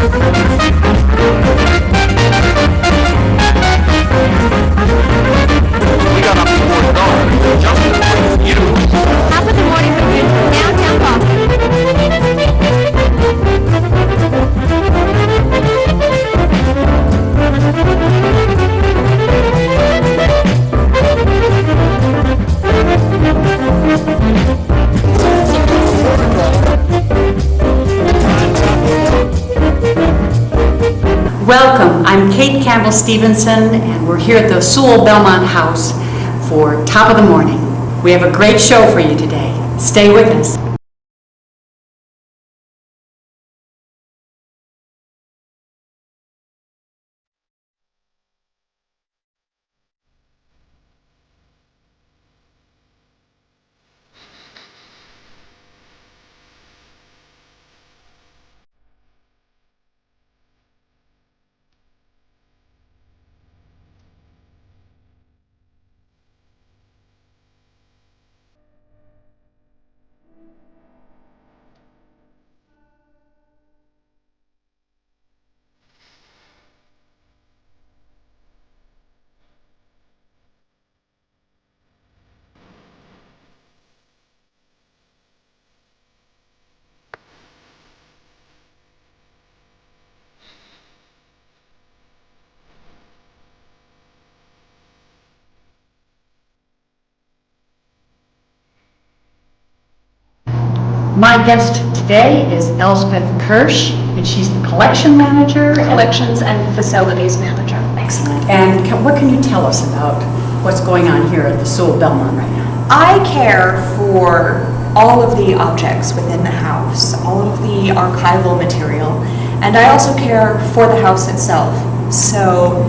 We got up before dawn, just in time for you. Top of the morning from you, downtown Boston. Welcome, I'm Kate Campbell Stevenson, and we're here at the Sewall Belmont House for Top of the Morning. We have a great show for you today. Stay with us. My guest today is Elspeth Kirsch, and she's the collection manager. Collections and Facilities Manager. Excellent. And what can you tell us about what's going on here at the Sewall Belmont right now? I care for all of the objects within the house, all of the archival material, and I also care for the house itself. So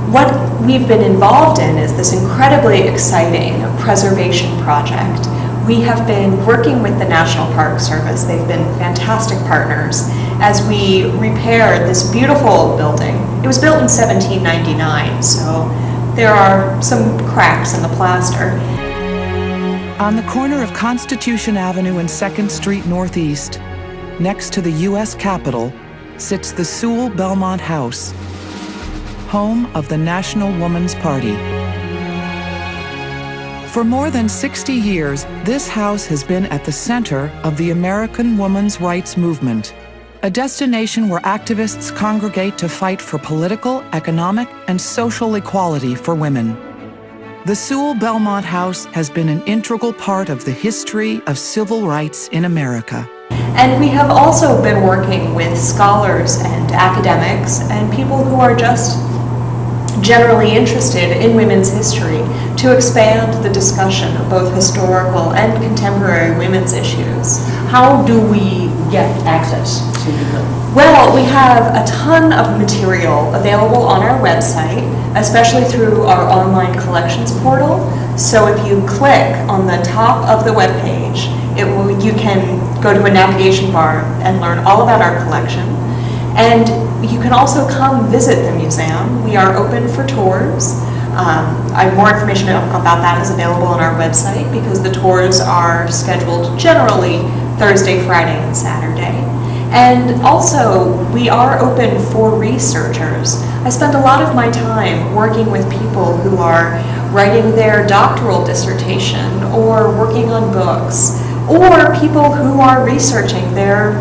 what we've been involved in is this incredibly exciting preservation project. We have been working with the National Park Service. They've been fantastic partners as we repaired this beautiful building. It was built in 1799, so there are some cracks in the plaster. On the corner of Constitution Avenue and 2nd Street Northeast, next to the U.S. Capitol, sits the Sewall Belmont House, home of the National Woman's Party. For more than 60 years, this house has been at the center of the American women's rights movement, a destination where activists congregate to fight for political, economic, and social equality for women. The Sewall Belmont House has been an integral part of the history of civil rights in America. And we have also been working with scholars and academics and people who are just generally interested in women's history to expand the discussion of both historical and contemporary women's issues. How do we get access to the Well, we have a ton of material available on our website, especially through our online collections portal. So if you click on the top of the webpage, you can go to a navigation bar and learn all about our collection. And you can also come visit the museum. We are open for tours. More information about that is available on our website because the tours are scheduled generally Thursday, Friday, and Saturday. And also, we are open for researchers. I spend a lot of my time working with people who are writing their doctoral dissertation or working on books, or people who are researching their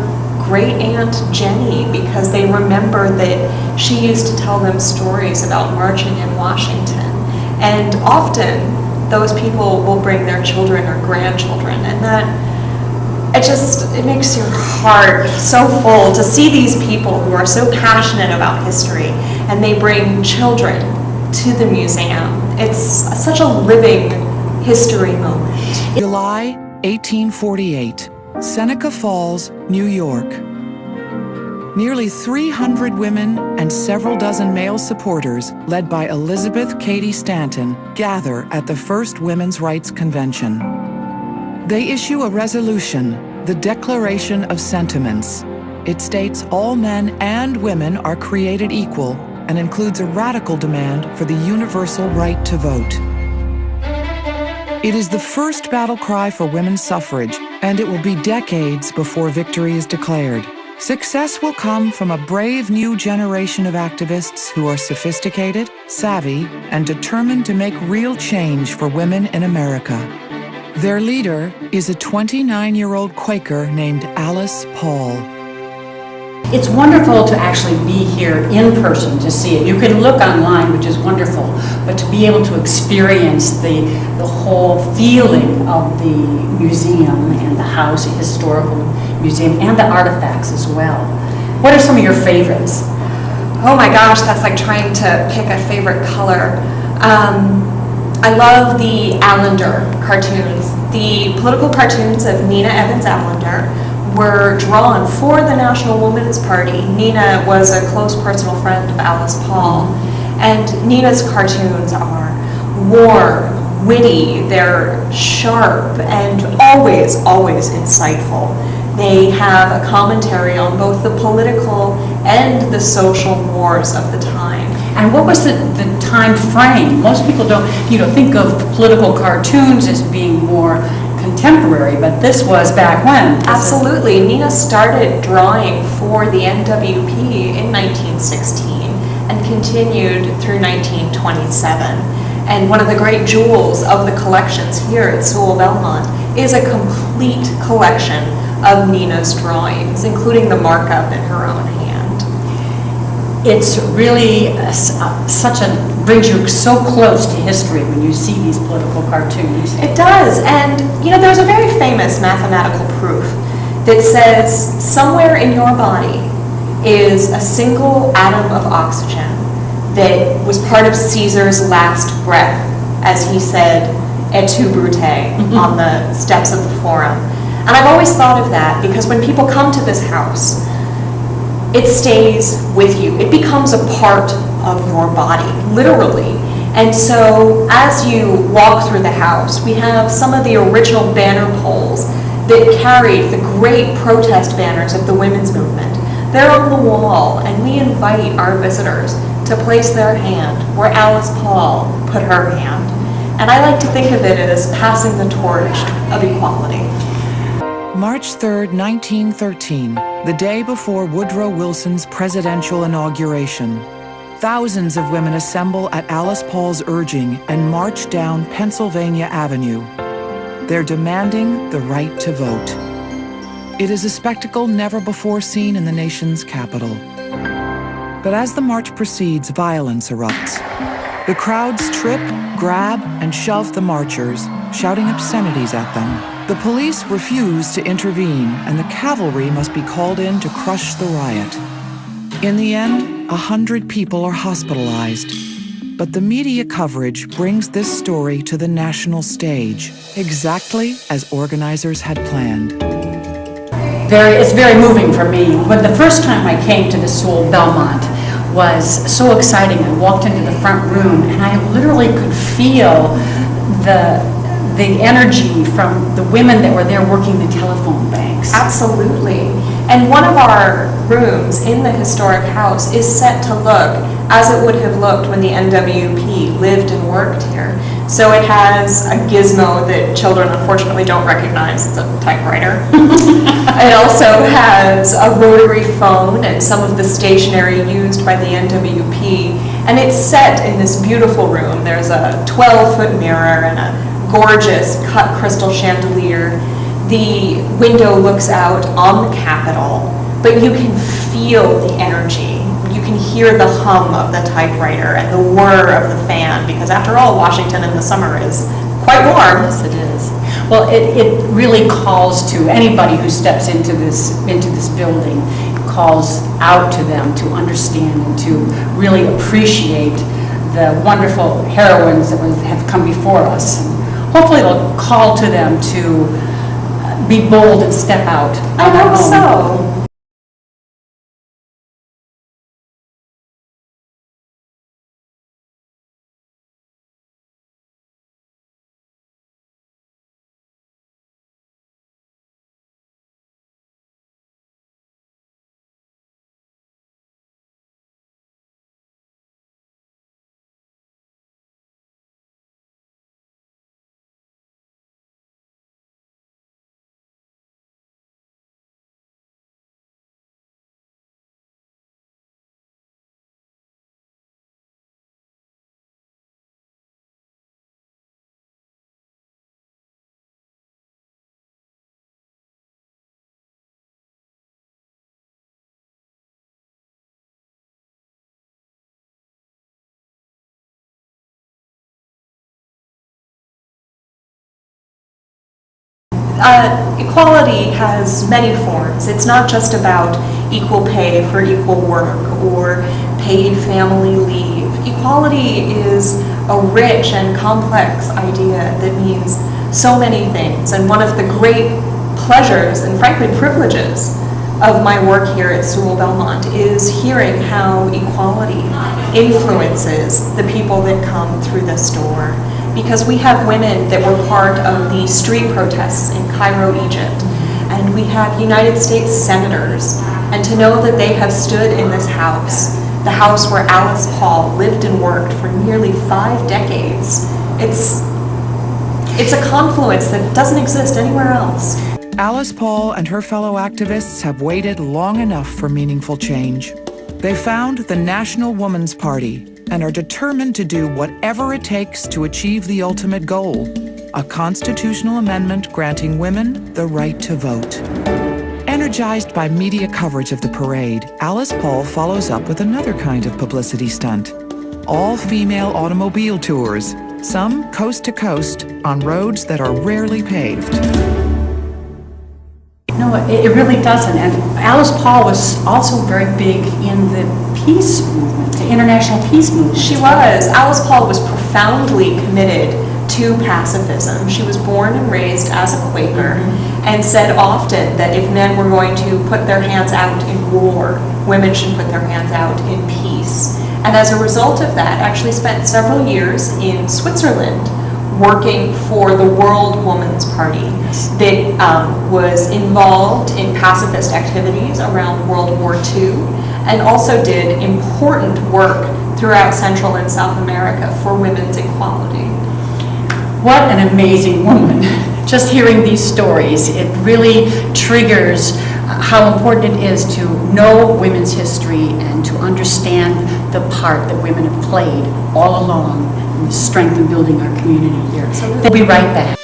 great aunt Jenny because they remember that she used to tell them stories about marching in Washington. And often those people will bring their children or grandchildren, and that it makes your heart so full to see these people who are so passionate about history and they bring children to the museum. It's such a living history moment. July 1848, Seneca Falls, New York. Nearly 300 women and several dozen male supporters, led by Elizabeth Cady Stanton, gather at the first Women's Rights Convention. They issue a resolution, the Declaration of Sentiments. It states all men and women are created equal and includes a radical demand for the universal right to vote. It is the first battle cry for women's suffrage, and it will be decades before victory is declared. Success will come from a brave new generation of activists who are sophisticated, savvy, and determined to make real change for women in America. Their leader is a 29-year-old Quaker named Alice Paul. It's wonderful to actually be here in person to see it. You can look online, which is wonderful, but to be able to experience the whole feeling of the museum and the house, the historical museum, and the artifacts as well. What are some of your favorites? Oh my gosh, that's like trying to pick a favorite color. I love the Allender cartoons. The political cartoons of Nina Evans Allender were drawn for the National Woman's Party. Nina was a close personal friend of Alice Paul, and Nina's cartoons are warm, witty, they're sharp, and always, always insightful. They have a commentary on both the political and the social wars of the time. And what was the time frame? Most people don't, think of political cartoons as being more contemporary, but this was back when. Absolutely. Nina started drawing for the NWP in 1916 and continued through 1927. And one of the great jewels of the collections here at Sewall Belmont is a complete collection of Nina's drawings, including the markup in her own hand. It's really brings you so close to history when you see these political cartoons. It does, and there's a very famous mathematical proof that says somewhere in your body is a single atom of oxygen that was part of Caesar's last breath, as he said, et tu, Brute, on the steps of the Forum. And I've always thought of that because when people come to this house, it stays with you. It becomes a part of your body, literally. And so as you walk through the house, we have some of the original banner poles that carried the great protest banners of the women's movement. They're on the wall, and we invite our visitors to place their hand where Alice Paul put her hand. And I like to think of it as passing the torch of equality. March 3, 1913, the day before Woodrow Wilson's presidential inauguration. Thousands of women assemble at Alice Paul's urging and march down Pennsylvania Avenue. They're demanding the right to vote. It is a spectacle never before seen in the nation's capital. But as the march proceeds, violence erupts. The crowds trip, grab, and shove the marchers, shouting obscenities at them. The police refuse to intervene, and the cavalry must be called in to crush the riot. In the end, 100 people are hospitalized. But the media coverage brings this story to the national stage, exactly as organizers had planned. It's very moving for me. But the first time I came to the Sewall Belmont was so exciting. I walked into the front room, and I literally could feel the energy from the women that were there working the telephone banks. Absolutely. And one of our rooms in the historic house is set to look as it would have looked when the NWP lived and worked here. So it has a gizmo that children unfortunately don't recognize. It's a typewriter. It also has a rotary phone and some of the stationery used by the NWP. And it's set in this beautiful room. There's a 12-foot mirror and a gorgeous cut crystal chandelier. The window looks out on the Capitol, but you can feel the energy. You can hear the hum of the typewriter and the whir of the fan, because after all, Washington in the summer is quite warm. Yes, it is. Well, it really calls to anybody who steps into this building, calls out to them to understand and to really appreciate the wonderful heroines that have come before us. Hopefully it'll call to them to be bold and step out. I hope so. Equality has many forms. It's not just about equal pay for equal work or paid family leave. Equality is a rich and complex idea that means so many things. And one of the great pleasures and frankly privileges of my work here at Sewall Belmont is hearing how equality influences the people that come through this door. Because we have women that were part of the street protests in Cairo, Egypt, and we have United States senators, and to know that they have stood in this house, the house where Alice Paul lived and worked for nearly 5 decades, it's a confluence that doesn't exist anywhere else. Alice Paul and her fellow activists have waited long enough for meaningful change. They found the National Woman's Party and are determined to do whatever it takes to achieve the ultimate goal, a constitutional amendment granting women the right to vote. Energized by media coverage of the parade, Alice Paul follows up with another kind of publicity stunt. All-female automobile tours, some coast to coast, on roads that are rarely paved. No, it really doesn't. And Alice Paul was also very big in the peace movement, the international peace movement. She was. Alice Paul was profoundly committed to pacifism. She was born and raised as a Quaker and said often that if men were going to put their hands out in war, women should put their hands out in peace. And as a result of that, actually spent several years in Switzerland working for the World Women's Party that was involved in pacifist activities around World War II and also did important work throughout Central and South America for women's equality. What an amazing woman. Just hearing these stories, it really triggers how important it is to know women's history and to understand the part that women have played all along in the strength in building our community here. We'll be right back.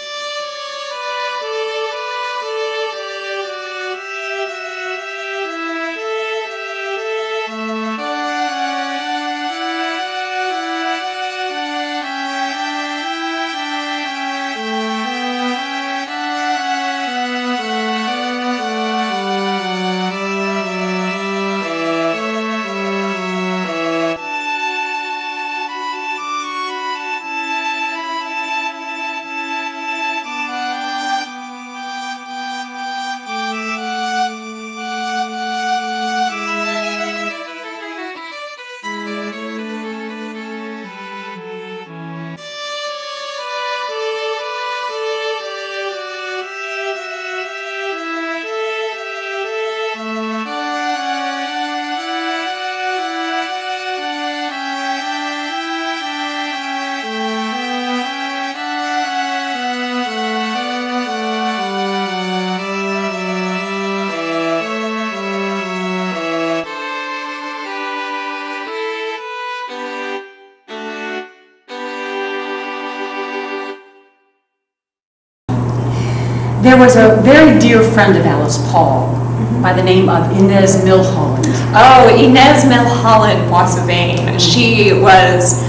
There was a very dear friend of Alice Paul by the name of Inez Milholland. Oh, Inez Milholland Boissevain. She was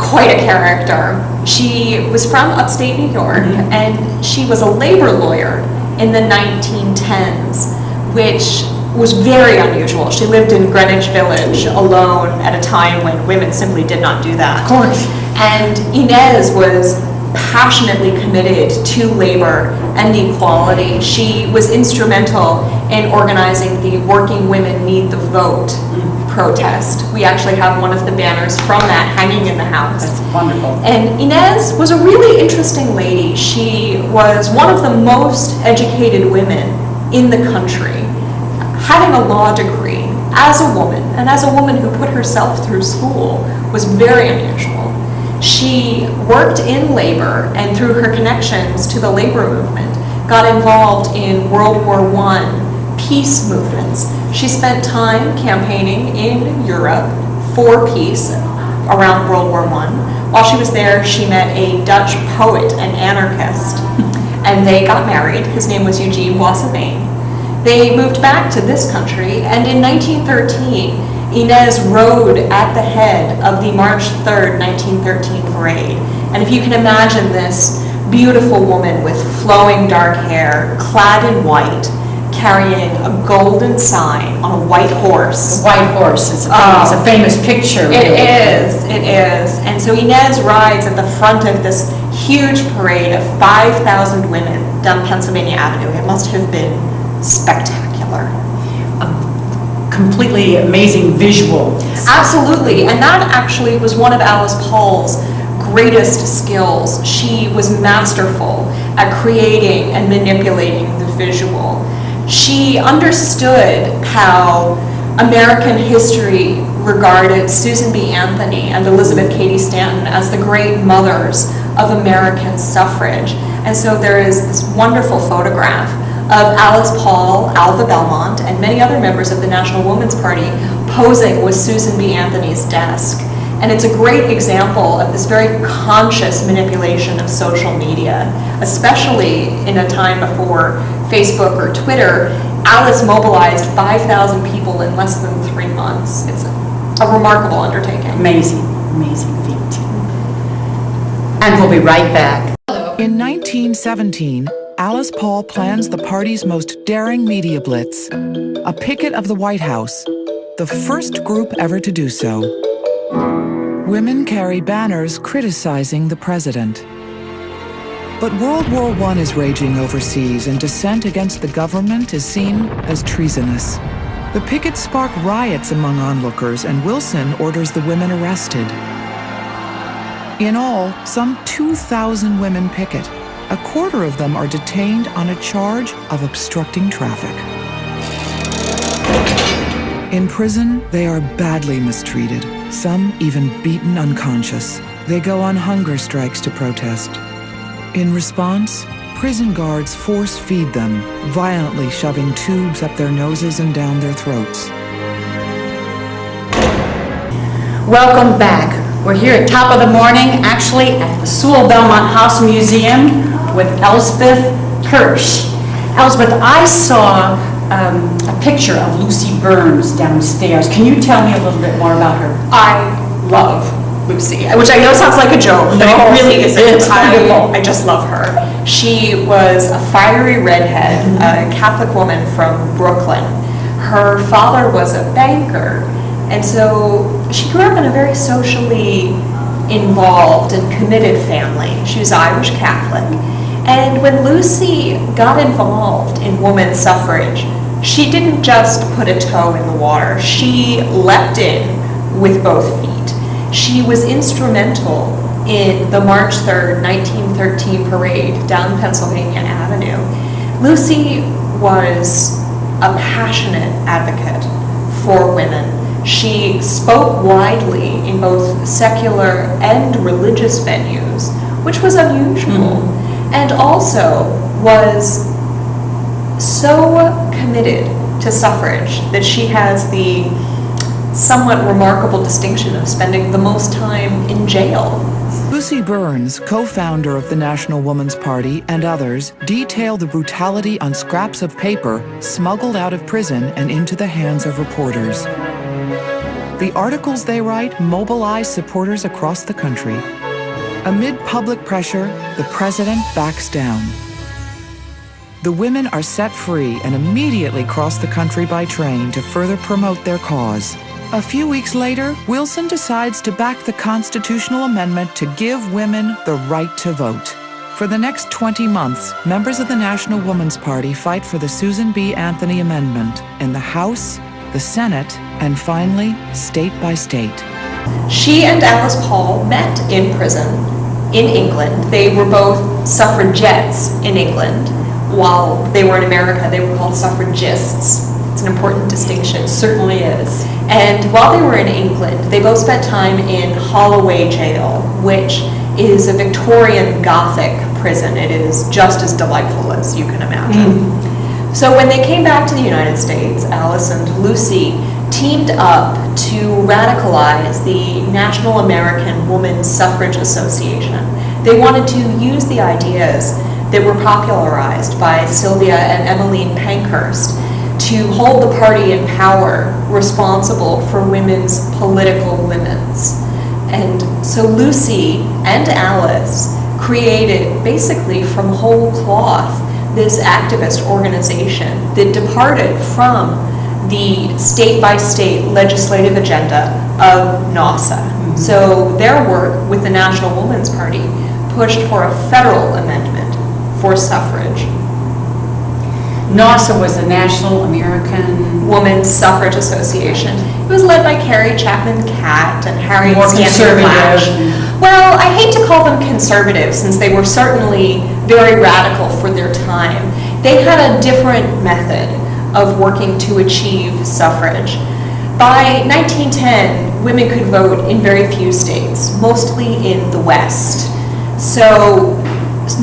quite a character. She was from upstate New York, and she was a labor lawyer in the 1910s, which was very unusual. She lived in Greenwich Village alone at a time when women simply did not do that. Of course. And Inez was passionately committed to labor and equality. She was instrumental in organizing the Working Women Need the Vote protest. We actually have one of the banners from that hanging in the house. That's wonderful. And Inez was a really interesting lady. She was one of the most educated women in the country, having a law degree as a woman, and as a woman who put herself through school was very unusual. She worked in labor, and through her connections to the labor movement, got involved in World War I peace movements. She spent time campaigning in Europe for peace around World War I. While she was there, she met a Dutch poet and anarchist, and they got married. His name was Eugene Boissevain. They moved back to this country, and in 1913, Inez rode at the head of the March 3rd, 1913 parade. And if you can imagine this beautiful woman with flowing dark hair, clad in white, carrying a golden sign on a white horse. White horse, it's a famous picture. It is. And so Inez rides at the front of this huge parade of 5,000 women down Pennsylvania Avenue. It must have been spectacular. Completely amazing visual. Absolutely, and that actually was one of Alice Paul's greatest skills. She was masterful at creating and manipulating the visual. She understood how American history regarded Susan B. Anthony and Elizabeth Cady Stanton as the great mothers of American suffrage. And so there is this wonderful photograph of Alice Paul, Alva Belmont, and many other members of the National Woman's Party posing with Susan B. Anthony's desk. And it's a great example of this very conscious manipulation of social media, especially in a time before Facebook or Twitter. Alice mobilized 5,000 people in less than 3 months. It's a remarkable undertaking. Amazing, amazing feat. And we'll be right back. In 1917, Alice Paul plans the party's most daring media blitz, a picket of the White House, the first group ever to do so. Women carry banners criticizing the president. But World War I is raging overseas, and dissent against the government is seen as treasonous. The pickets spark riots among onlookers, and Wilson orders the women arrested. In all, some 2,000 women picket. A quarter of them are detained on a charge of obstructing traffic. In prison, they are badly mistreated, some even beaten unconscious. They go on hunger strikes to protest. In response, prison guards force feed them, violently shoving tubes up their noses and down their throats. Welcome back. We're here at top of the morning, actually at the Sewall Belmont House Museum with Elspeth Kirsch. Elspeth, I saw a picture of Lucy Burns downstairs. Can you tell me a little bit more about her? I love Lucy, which I know sounds like a joke, but No, it really isn't. it's wonderful. I just love her. She was a fiery redhead, a Catholic woman from Brooklyn. Her father was a banker, and so she grew up in a very socially involved and committed family. She was Irish Catholic. And when Lucy got involved in women's suffrage, she didn't just put a toe in the water. She leapt in with both feet. She was instrumental in the March 3rd, 1913 parade down Pennsylvania Avenue. Lucy was a passionate advocate for women. She spoke widely in both secular and religious venues, which was unusual, and also was so committed to suffrage that she has the somewhat remarkable distinction of spending the most time in jail. Lucy Burns, co-founder of the National Woman's Party, and others detail the brutality on scraps of paper smuggled out of prison and into the hands of reporters. The articles they write mobilize supporters across the country. Amid public pressure, the president backs down. The women are set free and immediately cross the country by train to further promote their cause. A few weeks later, Wilson decides to back the constitutional amendment to give women the right to vote. For the next 20 months, members of the National Woman's Party fight for the Susan B. Anthony Amendment in the House, the Senate, and finally, state by state. She and Alice Paul met in prison in England. They were both suffragettes in England. While they were in America, they were called suffragists. It's an important distinction. It certainly is. And while they were in England, they both spent time in Holloway Jail, which is a Victorian Gothic prison. It is just as delightful as you can imagine. So when they came back to the United States, Alice and Lucy teamed up to radicalize the National American Women's Suffrage Association. They wanted to use the ideas that were popularized by Sylvia and Emmeline Pankhurst to hold the party in power responsible for women's political limits. And so Lucy and Alice created basically from whole cloth this activist organization that departed from the state-by-state legislative agenda of NASA. So their work with the National Woman's Party pushed for a federal amendment for suffrage. NASA was the National American... Women's Suffrage Association. It was led by Carrie Chapman Catt and Harriet More Stanton Flash. conservative. Well, I hate to call them conservative since they were certainly very radical for their time. They had a different method of working to achieve suffrage. By 1910, women could vote in very few states, mostly in the West. So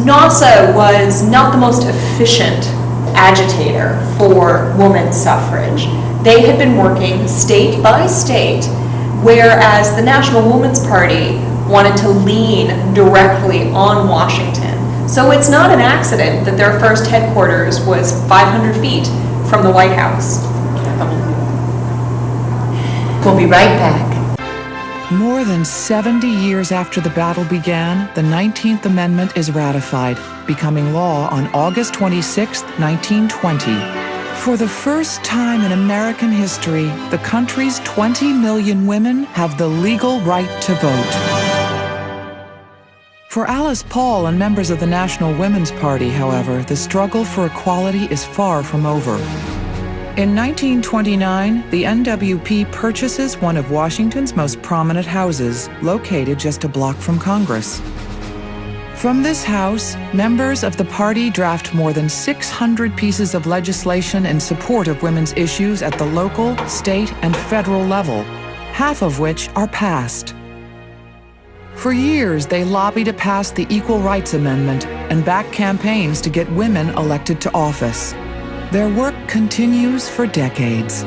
NASA was not the most efficient agitator for women's suffrage. They had been working state by state, whereas the National Woman's Party wanted to lean directly on Washington. So it's not an accident that their first headquarters was 500 feet from the White House. We'll be right back. More than 70 years after the battle began, the 19th Amendment is ratified, becoming law on August 26, 1920. For the first time in American history, the country's 20 million women have the legal right to vote. For Alice Paul and members of the National Women's Party, however, the struggle for equality is far from over. In 1929, the NWP purchases one of Washington's most prominent houses, located just a block from Congress. From this house, members of the party draft more than 600 pieces of legislation in support of women's issues at the local, state, and federal level, half of which are passed. For years, they lobby to pass the Equal Rights Amendment and back campaigns to get women elected to office. Their work continues for decades.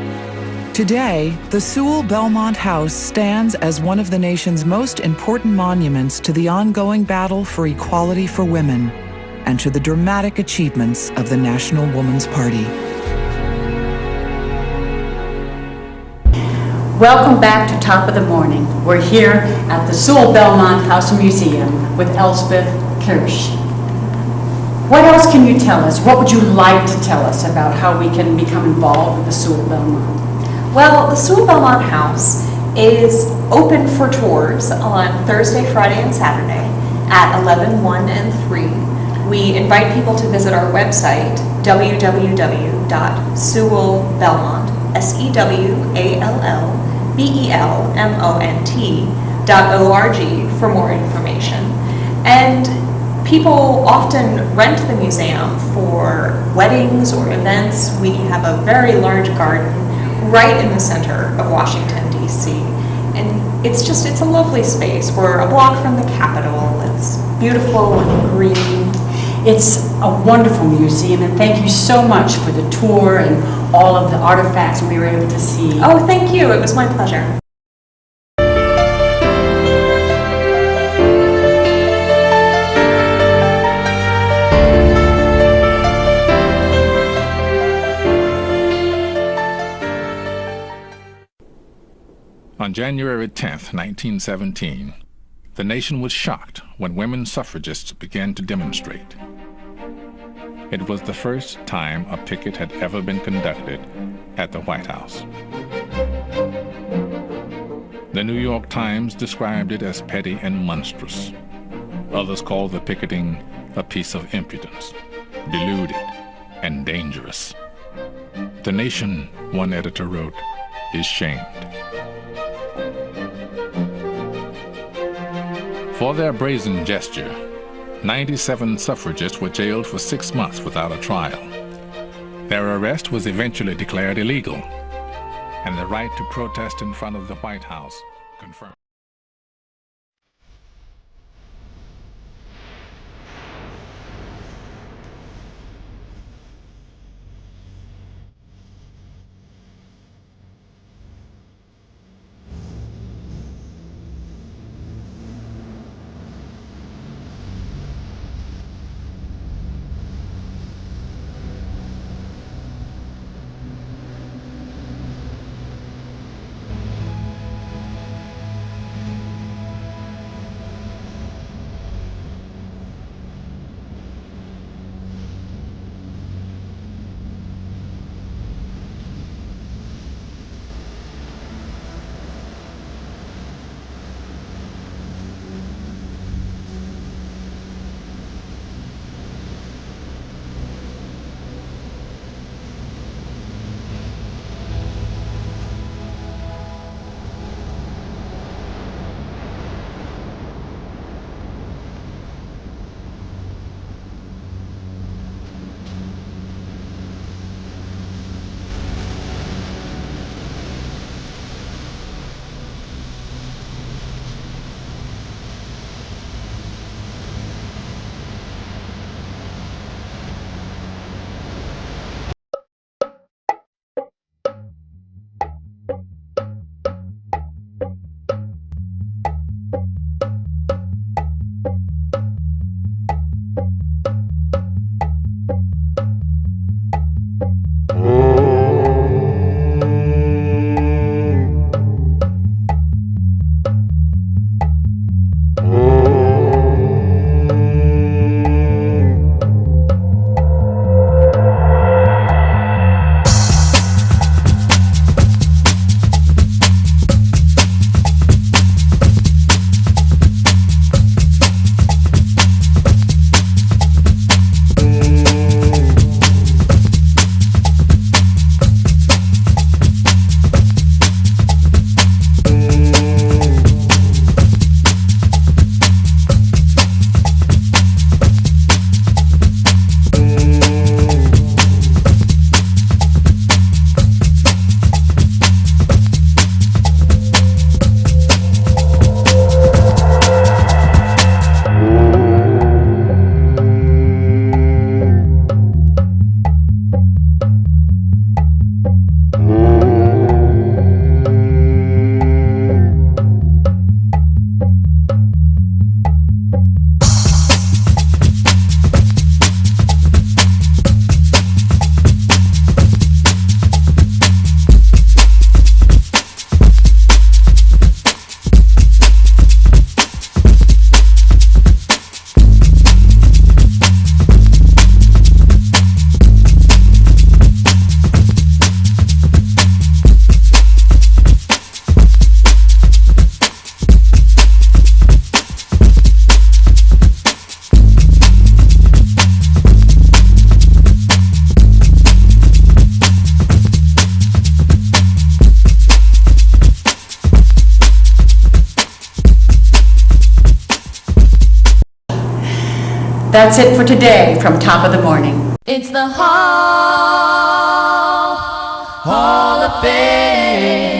Today, the Sewall Belmont House stands as one of the nation's most important monuments to the ongoing battle for equality for women and to the dramatic achievements of the National Woman's Party. Welcome back to Top of the Morning. We're here at the Sewall Belmont House Museum with Elspeth Kirsch. What else can you tell us? What would you like to tell us about how we can become involved with the Sewall Belmont? Well, the Sewall Belmont House is open for tours on Thursday, Friday, and Saturday at 11, 1, and 3. We invite people to visit our website, www.sewallbelmont, SEWALLBELMONT.org for more information. And people often rent the museum for weddings or events. We have a very large garden right in the center of Washington, D.C. And it's a lovely space. We're a block from the Capitol. It's beautiful and green. It's a wonderful museum, and thank you so much for the tour and all of the artifacts we were able to see. Oh, thank you. It was my pleasure. On January 10, 1917, the nation was shocked when women suffragists began to demonstrate. It was the first time a picket had ever been conducted at the White House. The New York Times described it as petty and monstrous. Others called the picketing a piece of impudence, deluded, and dangerous. The nation, one editor wrote, is shamed. For their brazen gesture, 97 suffragists were jailed for 6 months without a trial. Their arrest was eventually declared illegal, and the right to protest in front of the White House confirmed. that's it for today from Top of the Morning. It's the Hall of Fame.